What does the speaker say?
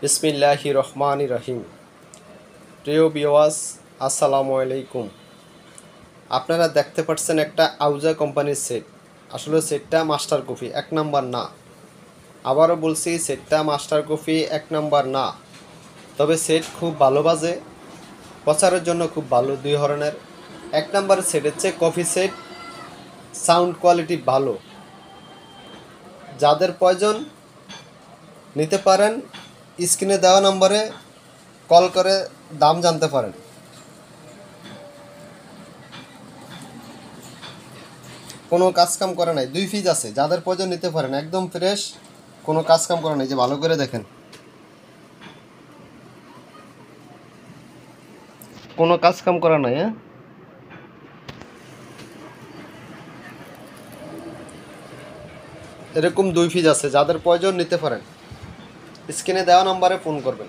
বিসমিল্লাহির রহমানির রহিম। প্রিয় ভিউয়ার্স, আসসালামু আলাইকুম। আপনারা দেখতে পাচ্ছেন একটা আউজা কোম্পানির সেট। আসলে সেটটা মাস্টার কপি, এক নাম্বার না। আবারও বলছি, সেটটা মাস্টার কপি এক নাম্বার না। তবে সেট খুব ভালো বাজে, প্রচারের জন্য খুব ভালো। দুই ধরনের, এক নাম্বার সেট হচ্ছে কপি সেট, সাউন্ড কোয়ালিটি ভালো। যাদের প্রয়োজন নিতে পারেন, স্ক্রিনে দেওয়া নম্বরে কল করে দাম জানতে পারেন। কোনো কাজকাম করে নাই, 2 পিস আছে, যাদের প্রয়োজন নিতে পারেন, একদম ফ্রেশ, কোনো কাজকাম করে নাই। যে ভালো করে দেখেন, কোনো কাজকাম করা নাই। এরকম 2 পিস আছে, যাদের প্রয়োজন নিতে পারেন, স্ক্রিনে দেওয়া নাম্বারে ফোন করবেন।